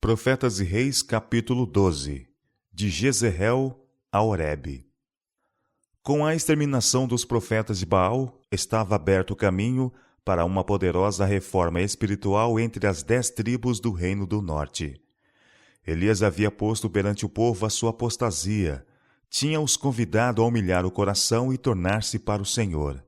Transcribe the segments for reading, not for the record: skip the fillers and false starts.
Profetas e Reis, capítulo 12. De Jezreel a Horebe. Com a exterminação dos profetas de Baal, estava aberto o caminho para uma poderosa reforma espiritual entre as 10 tribos do Reino do Norte. Elias havia posto perante o povo a sua apostasia, tinha-os convidado a humilhar o coração e tornar-se para o Senhor.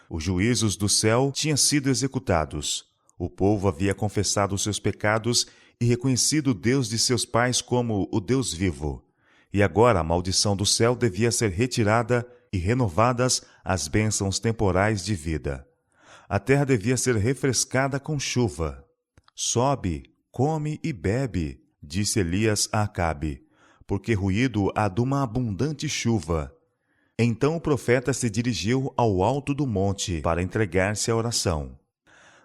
Os juízos do céu tinham sido executados. O povo havia confessado os seus pecados e reconhecido o Deus de seus pais como o Deus vivo. E agora a maldição do céu devia ser retirada e renovadas as bênçãos temporais de vida. A terra devia ser refrescada com chuva. Sobe, come e bebe, disse Elias a Acabe, porque ruído há de uma abundante chuva. Então o profeta se dirigiu ao alto do monte para entregar-se à oração.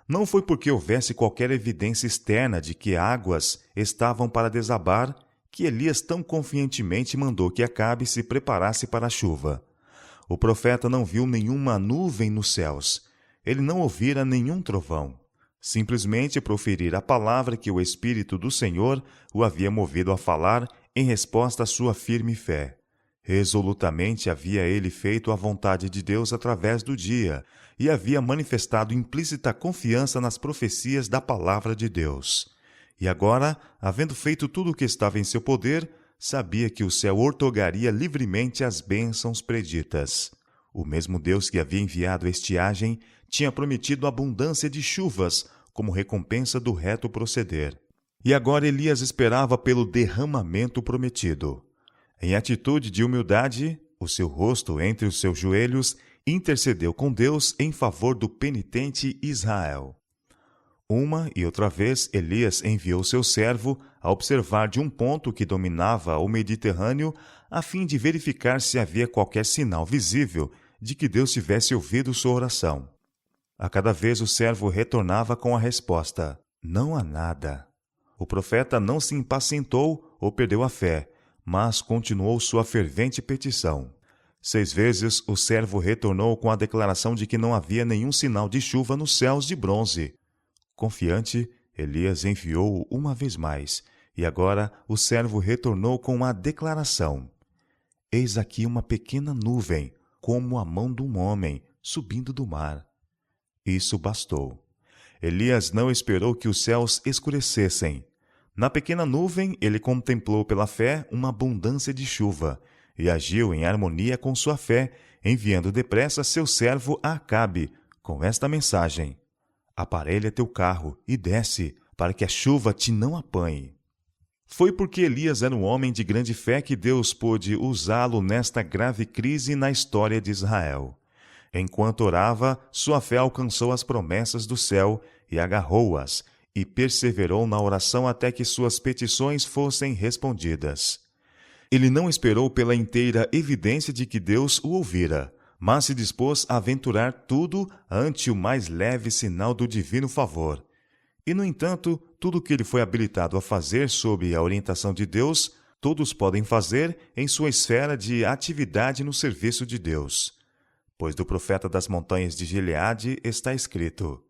Não foi porque houvesse qualquer evidência externa de que águas estavam para desabar que Elias tão confiantemente mandou que Acabe se preparasse para a chuva. O profeta não viu nenhuma nuvem nos céus. Ele não ouvira nenhum trovão. Simplesmente proferira a palavra que o Espírito do Senhor o havia movido a falar em resposta à sua firme fé. Resolutamente havia ele feito a vontade de Deus através do dia e havia manifestado implícita confiança nas profecias da palavra de Deus. E agora, havendo feito tudo o que estava em seu poder, sabia que o céu outorgaria livremente as bênçãos preditas. O mesmo Deus que havia enviado a estiagem tinha prometido abundância de chuvas como recompensa do reto proceder. E agora Elias esperava pelo derramamento prometido. Em atitude de humildade, o seu rosto entre os seus joelhos, intercedeu com Deus em favor do penitente Israel. Uma e outra vez, Elias enviou seu servo a observar de um ponto que dominava o Mediterrâneo, a fim de verificar se havia qualquer sinal visível de que Deus tivesse ouvido sua oração. A cada vez o servo retornava com a resposta: não há nada. O profeta não se impacientou ou perdeu a fé, mas continuou sua fervente petição. 6 vezes o servo retornou com a declaração de que não havia nenhum sinal de chuva nos céus de bronze. Confiante, Elias enviou-o uma vez mais, e agora o servo retornou com a declaração: eis aqui uma pequena nuvem, como a mão de um homem, subindo do mar. Isso bastou. Elias não esperou que os céus escurecessem. Na pequena nuvem, ele contemplou pela fé uma abundância de chuva e agiu em harmonia com sua fé, enviando depressa seu servo a Acabe com esta mensagem: aparelha teu carro e desce, para que a chuva te não apanhe. Foi porque Elias era um homem de grande fé que Deus pôde usá-lo nesta grave crise na história de Israel. Enquanto orava, sua fé alcançou as promessas do céu e agarrou-as, e perseverou na oração até que suas petições fossem respondidas. Ele não esperou pela inteira evidência de que Deus o ouvira, mas se dispôs a aventurar tudo ante o mais leve sinal do divino favor. E, no entanto, tudo o que ele foi habilitado a fazer sob a orientação de Deus, todos podem fazer em sua esfera de atividade no serviço de Deus. Pois do profeta das montanhas de Gileade está escrito: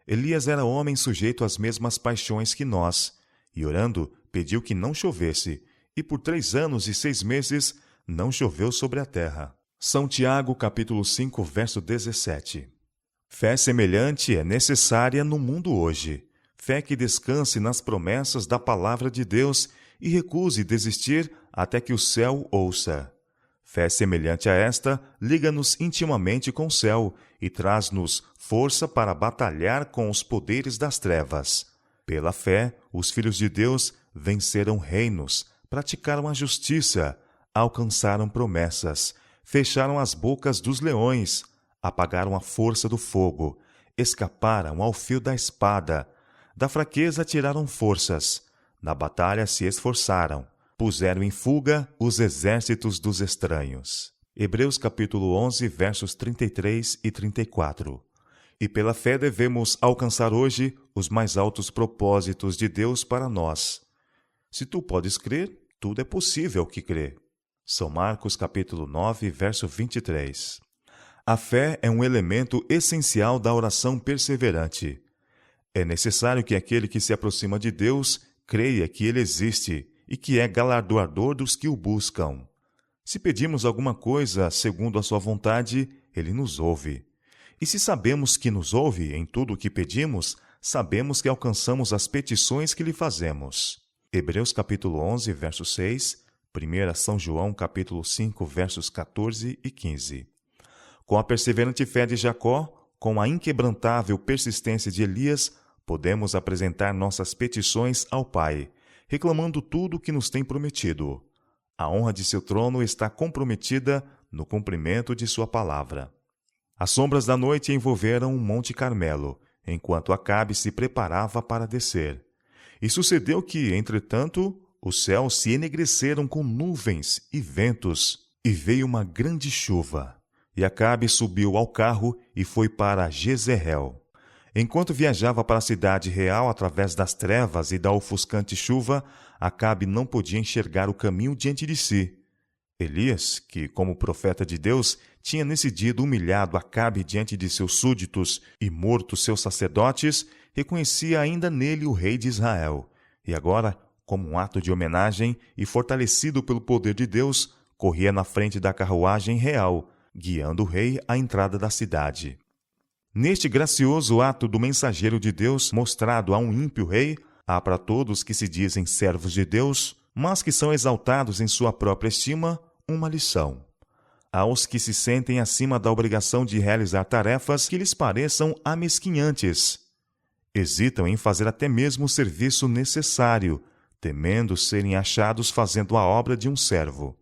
Elias era homem sujeito às mesmas paixões que nós, e orando, pediu que não chovesse, e por 3 anos e 6 meses não choveu sobre a terra. São Tiago, capítulo 5, verso 17. Fé semelhante é necessária no mundo hoje. Fé que descanse nas promessas da palavra de Deus e recuse desistir até que o céu ouça. Fé semelhante a esta liga-nos intimamente com o céu e traz-nos força para batalhar com os poderes das trevas. Pela fé, os filhos de Deus venceram reinos, praticaram a justiça, alcançaram promessas, fecharam as bocas dos leões, apagaram a força do fogo, escaparam ao fio da espada, da fraqueza tiraram forças, na batalha se esforçaram, puseram em fuga os exércitos dos estranhos. Hebreus capítulo 11, versos 33 e 34. E pela fé devemos alcançar hoje os mais altos propósitos de Deus para nós. Se tu podes crer, tudo é possível que crê. São Marcos capítulo 9, verso 23. A fé é um elemento essencial da oração perseverante. É necessário que aquele que se aproxima de Deus creia que ele existe e que é galardoador dos que o buscam. Se pedimos alguma coisa segundo a sua vontade, ele nos ouve. E se sabemos que nos ouve em tudo o que pedimos, sabemos que alcançamos as petições que lhe fazemos. Hebreus capítulo 11, verso 6, 1 São João capítulo 5, versos 14 e 15. Com a perseverante fé de Jacó, com a inquebrantável persistência de Elias, podemos apresentar nossas petições ao Pai, reclamando tudo o que nos tem prometido. A honra de seu trono está comprometida no cumprimento de sua palavra. As sombras da noite envolveram o Monte Carmelo, enquanto Acabe se preparava para descer. E sucedeu que, entretanto, os céus se enegreceram com nuvens e ventos, e veio uma grande chuva. E Acabe subiu ao carro e foi para Jezreel. Enquanto viajava para a cidade real através das trevas e da ofuscante chuva, Acabe não podia enxergar o caminho diante de si. Elias, que, como profeta de Deus, tinha nesse dia humilhado Acabe diante de seus súditos e morto seus sacerdotes, reconhecia ainda nele o rei de Israel. E agora, como um ato de homenagem e fortalecido pelo poder de Deus, corria na frente da carruagem real, guiando o rei à entrada da cidade. Neste gracioso ato do mensageiro de Deus mostrado a um ímpio rei, há para todos que se dizem servos de Deus, mas que são exaltados em sua própria estima, uma lição. Aos que se sentem acima da obrigação de realizar tarefas que lhes pareçam amesquinhantes, hesitam em fazer até mesmo o serviço necessário, temendo serem achados fazendo a obra de um servo.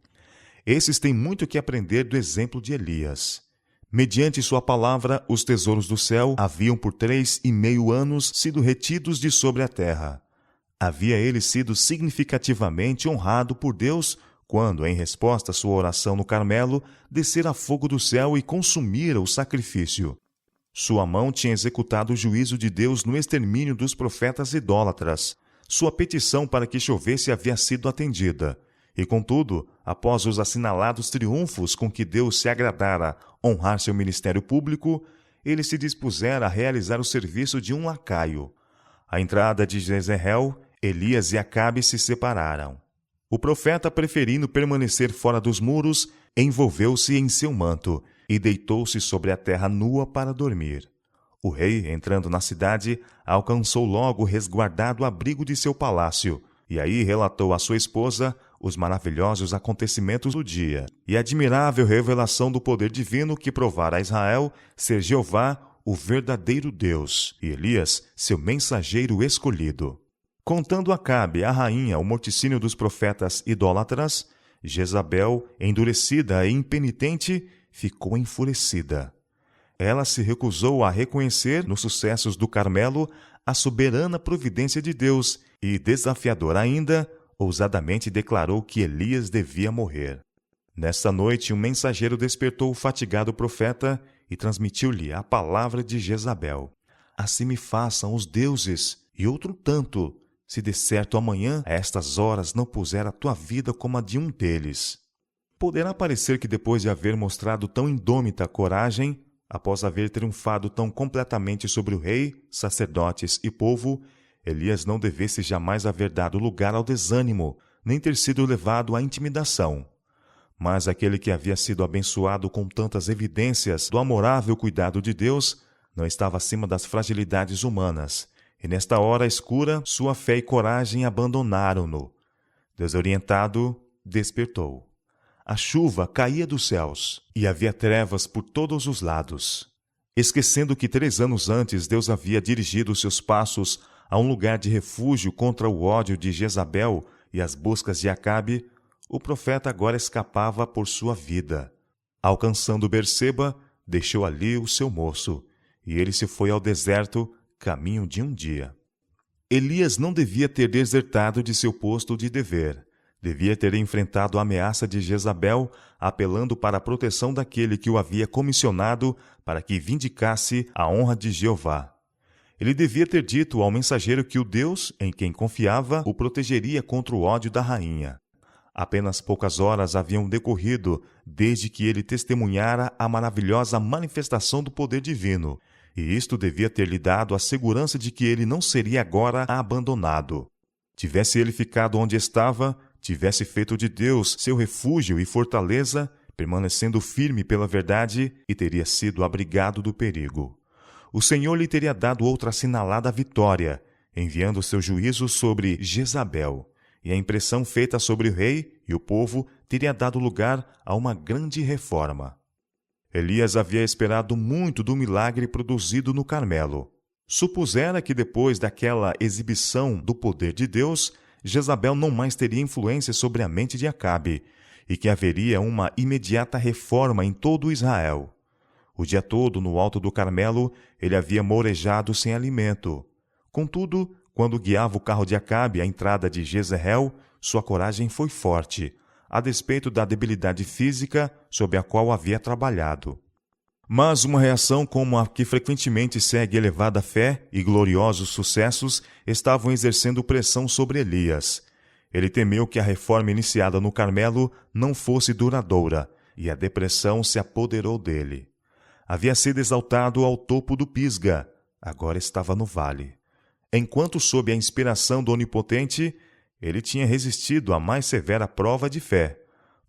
Esses têm muito que aprender do exemplo de Elias. Mediante sua palavra, os tesouros do céu haviam por 3,5 anos sido retidos de sobre a terra. Havia ele sido significativamente honrado por Deus quando, em resposta à sua oração no Carmelo, descera fogo do céu e consumira o sacrifício. Sua mão tinha executado o juízo de Deus no extermínio dos profetas idólatras. Sua petição para que chovesse havia sido atendida. E, contudo, após os assinalados triunfos com que Deus se agradara honrar seu ministério público, ele se dispusera a realizar o serviço de um lacaio. À entrada de Jezreel, Elias e Acabe se separaram. O profeta, preferindo permanecer fora dos muros, envolveu-se em seu manto e deitou-se sobre a terra nua para dormir. O rei, entrando na cidade, alcançou logo o resguardado abrigo de seu palácio, e aí relatou à sua esposa os maravilhosos acontecimentos do dia e a admirável revelação do poder divino que provara a Israel ser Jeová, o verdadeiro Deus, e Elias, seu mensageiro escolhido. Contando Acabe, a rainha, o morticínio dos profetas idólatras, Jezabel, endurecida e impenitente, ficou enfurecida. Ela se recusou a reconhecer, nos sucessos do Carmelo, a soberana providência de Deus e, desafiador ainda, ousadamente declarou que Elias devia morrer. Nesta noite, um mensageiro despertou o fatigado profeta e transmitiu-lhe a palavra de Jezabel. Assim me façam os deuses, e outro tanto, se de certo amanhã, a estas horas, não puser a tua vida como a de um deles. Poderá parecer que depois de haver mostrado tão indômita coragem, após haver triunfado tão completamente sobre o rei, sacerdotes e povo, Elias não devesse jamais haver dado lugar ao desânimo, nem ter sido levado à intimidação. Mas aquele que havia sido abençoado com tantas evidências do amorável cuidado de Deus, não estava acima das fragilidades humanas, e nesta hora escura, sua fé e coragem abandonaram-no. Desorientado, despertou. A chuva caía dos céus, e havia trevas por todos os lados. Esquecendo que 3 anos antes Deus havia dirigido seus passos a um lugar de refúgio contra o ódio de Jezabel e as buscas de Acabe, o profeta agora escapava por sua vida. Alcançando Berseba, deixou ali o seu moço, e ele se foi ao deserto, caminho de um dia. Elias não devia ter desertado de seu posto de dever. Devia ter enfrentado a ameaça de Jezabel, apelando para a proteção daquele que o havia comissionado para que vindicasse a honra de Jeová. Ele devia ter dito ao mensageiro que o Deus, em quem confiava, o protegeria contra o ódio da rainha. Apenas poucas horas haviam decorrido desde que ele testemunhara a maravilhosa manifestação do poder divino, e isto devia ter lhe dado a segurança de que ele não seria agora abandonado. Tivesse ele ficado onde estava, tivesse feito de Deus seu refúgio e fortaleza, permanecendo firme pela verdade, e teria sido abrigado do perigo. O Senhor lhe teria dado outra assinalada vitória, enviando seu juízo sobre Jezabel, e a impressão feita sobre o rei e o povo teria dado lugar a uma grande reforma. Elias havia esperado muito do milagre produzido no Carmelo. Supusera que depois daquela exibição do poder de Deus, Jezabel não mais teria influência sobre a mente de Acabe, e que haveria uma imediata reforma em todo Israel. O dia todo, no alto do Carmelo, ele havia mourejado sem alimento. Contudo, quando guiava o carro de Acabe à entrada de Jezreel, sua coragem foi forte, a despeito da debilidade física sob a qual havia trabalhado. Mas uma reação como a que frequentemente segue elevada fé e gloriosos sucessos estavam exercendo pressão sobre Elias. Ele temeu que a reforma iniciada no Carmelo não fosse duradoura, e a depressão se apoderou dele. Havia sido exaltado ao topo do Pisga, agora estava no vale. Enquanto sob a inspiração do Onipotente, ele tinha resistido à mais severa prova de fé.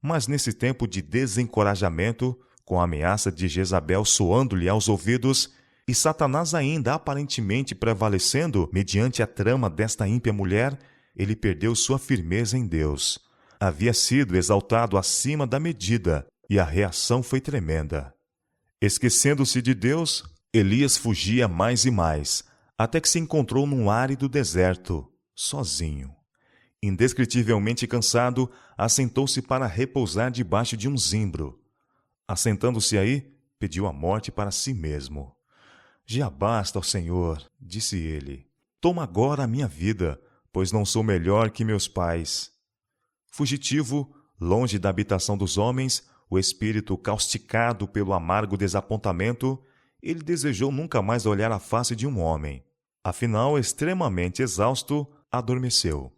Mas nesse tempo de desencorajamento, com a ameaça de Jezabel soando-lhe aos ouvidos, e Satanás ainda aparentemente prevalecendo mediante a trama desta ímpia mulher, ele perdeu sua firmeza em Deus. Havia sido exaltado acima da medida, e a reação foi tremenda. Esquecendo-se de Deus, Elias fugia mais e mais, até que se encontrou num árido deserto, sozinho. Indescritivelmente cansado, assentou-se para repousar debaixo de um zimbro. Assentando-se aí, pediu a morte para si mesmo. Já basta, ó Senhor, disse ele. Toma agora a minha vida, pois não sou melhor que meus pais. Fugitivo, longe da habitação dos homens, o espírito causticado pelo amargo desapontamento, ele desejou nunca mais olhar a face de um homem. Afinal, extremamente exausto, adormeceu.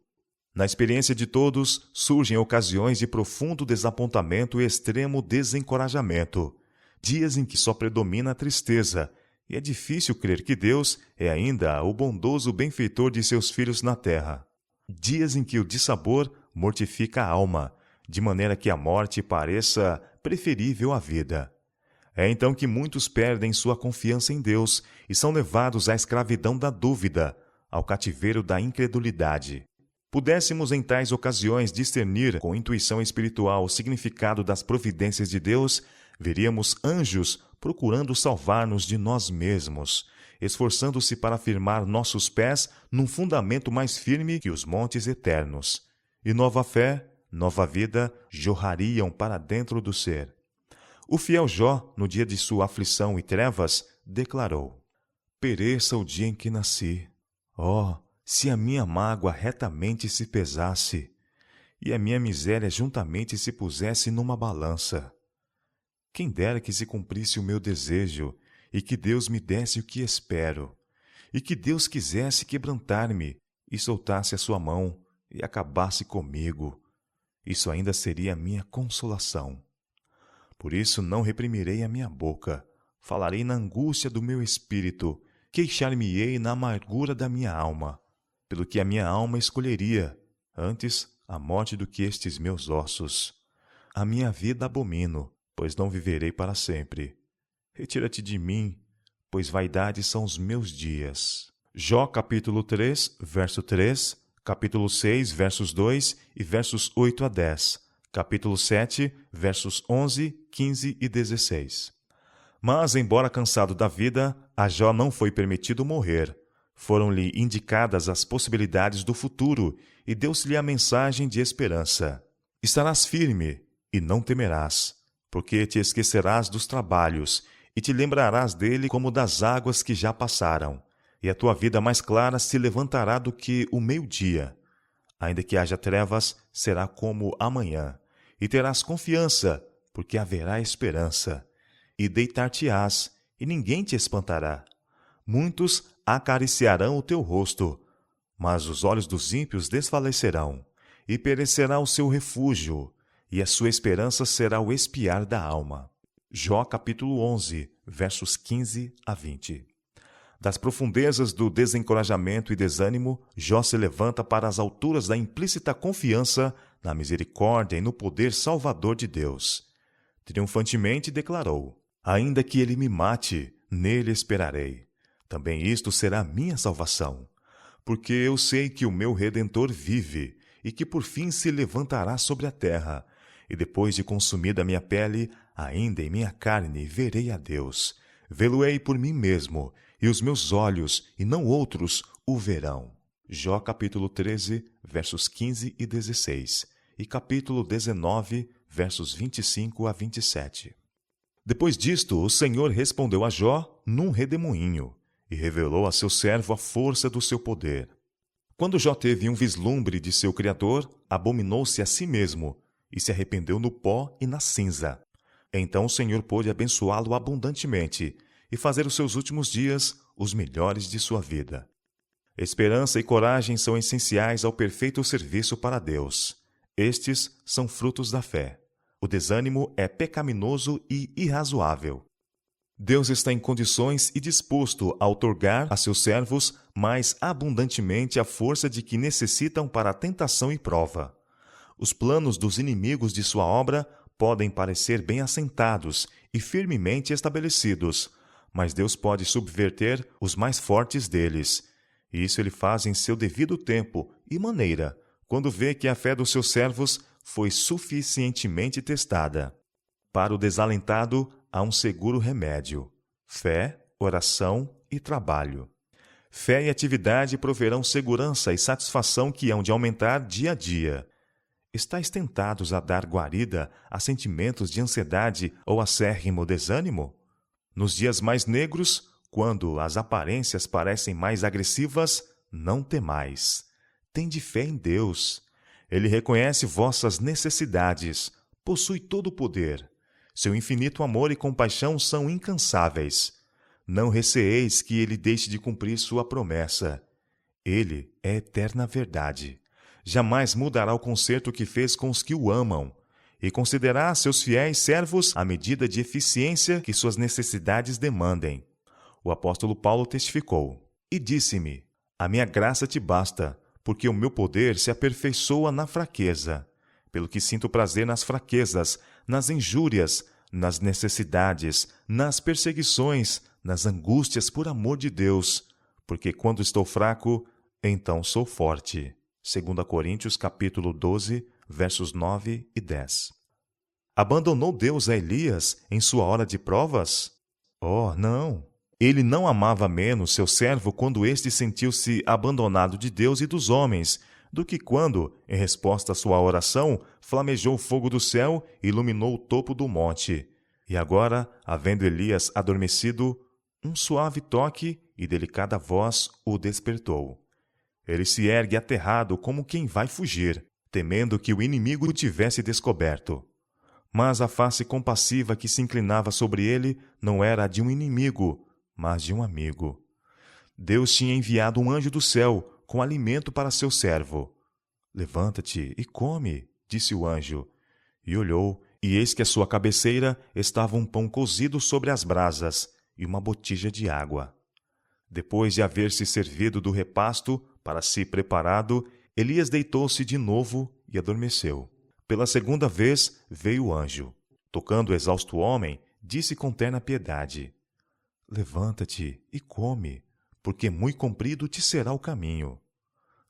Na experiência de todos, surgem ocasiões de profundo desapontamento e extremo desencorajamento, dias em que só predomina a tristeza, e é difícil crer que Deus é ainda o bondoso benfeitor de seus filhos na terra. Dias em que o dissabor mortifica a alma, de maneira que a morte pareça preferível à vida. É então que muitos perdem sua confiança em Deus e são levados à escravidão da dúvida, ao cativeiro da incredulidade. Pudéssemos em tais ocasiões discernir com intuição espiritual o significado das providências de Deus, veríamos anjos procurando salvar-nos de nós mesmos, esforçando-se para firmar nossos pés num fundamento mais firme que os montes eternos. E nova fé, nova vida jorrariam para dentro do ser. O fiel Jó, no dia de sua aflição e trevas, declarou: Pereça o dia em que nasci. Oh, se a minha mágoa retamente se pesasse, e a minha miséria juntamente se pusesse numa balança. Quem dera que se cumprisse o meu desejo, e que Deus me desse o que espero, e que Deus quisesse quebrantar-me, e soltasse a sua mão, e acabasse comigo. Isso ainda seria a minha consolação. Por isso não reprimirei a minha boca, falarei na angústia do meu espírito, queixar-me-ei na amargura da minha alma, pelo que a minha alma escolheria, antes a morte do que estes meus ossos. A minha vida abomino, pois não viverei para sempre. Retira-te de mim, pois vaidades são os meus dias. Jó capítulo 3, verso 3, capítulo 6, versos 2 e versos 8 a 10, capítulo 7, versos 11, 15 e 16. Mas, embora cansado da vida, a Jó não foi permitido morrer. Foram-lhe indicadas as possibilidades do futuro e deu-se-lhe a mensagem de esperança. Estarás firme e não temerás, porque te esquecerás dos trabalhos e te lembrarás dele como das águas que já passaram, e a tua vida mais clara se levantará do que o meio-dia. Ainda que haja trevas, será como amanhã, e terás confiança, porque haverá esperança, e deitar-te-ás, e ninguém te espantará. Muitos acariciarão o teu rosto, mas os olhos dos ímpios desfalecerão, e perecerá o seu refúgio, e a sua esperança será o espiar da alma. Jó capítulo 11, versos 15 a 20. Das profundezas do desencorajamento e desânimo, Jó se levanta para as alturas da implícita confiança na misericórdia e no poder salvador de Deus. Triunfantemente declarou: ainda que ele me mate, nele esperarei. Também isto será minha salvação, porque eu sei que o meu Redentor vive e que por fim se levantará sobre a terra, e depois de consumida a minha pele, ainda em minha carne verei a Deus. Vê-lo-ei por mim mesmo, e os meus olhos, e não outros, o verão. Jó capítulo 13, versos 15 e 16, e capítulo 19, versos 25 a 27. Depois disto, o Senhor respondeu a Jó num redemoinho, e revelou a seu servo a força do seu poder. Quando Jó teve um vislumbre de seu Criador, abominou-se a si mesmo, e se arrependeu no pó e na cinza. Então o Senhor pôde abençoá-lo abundantemente, e fazer os seus últimos dias os melhores de sua vida. Esperança e coragem são essenciais ao perfeito serviço para Deus. Estes são frutos da fé. O desânimo é pecaminoso e irrazoável. Deus está em condições e disposto a outorgar a seus servos mais abundantemente a força de que necessitam para a tentação e prova. Os planos dos inimigos de sua obra podem parecer bem assentados e firmemente estabelecidos, mas Deus pode subverter os mais fortes deles. E isso ele faz em seu devido tempo e maneira, quando vê que a fé dos seus servos foi suficientemente testada. Para o desalentado, há um seguro remédio: fé, oração e trabalho. Fé e atividade proverão segurança e satisfação que hão de aumentar dia a dia. Estais tentados a dar guarida a sentimentos de ansiedade ou acérrimo desânimo? Nos dias mais negros, quando as aparências parecem mais agressivas, não temais. Tende fé em Deus. Ele reconhece vossas necessidades, possui todo o poder. Seu infinito amor e compaixão são incansáveis. Não receeis que ele deixe de cumprir sua promessa. Ele é eterna verdade. Jamais mudará o concerto que fez com os que o amam, e concederá a seus fiéis servos a medida de eficiência que suas necessidades demandem. O apóstolo Paulo testificou: e disse-me: a minha graça te basta, porque o meu poder se aperfeiçoa na fraqueza. Pelo que sinto prazer nas fraquezas, nas injúrias, nas necessidades, nas perseguições, nas angústias por amor de Deus, porque quando estou fraco, então sou forte. 2 Coríntios capítulo 12, versos 9 e 10. Abandonou Deus a Elias em sua hora de provas? Oh, não! Ele não amava menos seu servo quando este sentiu-se abandonado de Deus e dos homens, do que quando, em resposta à sua oração, flamejou o fogo do céu e iluminou o topo do monte. E agora, havendo Elias adormecido, um suave toque e delicada voz o despertou. Ele se ergue aterrado como quem vai fugir, temendo que o inimigo o tivesse descoberto. Mas a face compassiva que se inclinava sobre ele não era a de um inimigo, mas de um amigo. Deus tinha enviado um anjo do céu com alimento para seu servo. Levanta-te e come, disse o anjo. E olhou, e eis que à sua cabeceira estava um pão cozido sobre as brasas e uma botija de água. Depois de haver se servido do repasto, para si preparado, Elias deitou-se de novo e adormeceu. Pela segunda vez veio o anjo. Tocando o exausto homem, disse com terna piedade: levanta-te e come, porque muito comprido te será o caminho.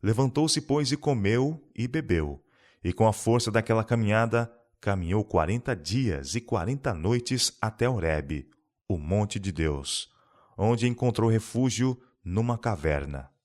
Levantou-se, pois, e comeu e bebeu, e com a força daquela caminhada, caminhou 40 dias e 40 noites até Horebe, o monte de Deus, onde encontrou refúgio numa caverna.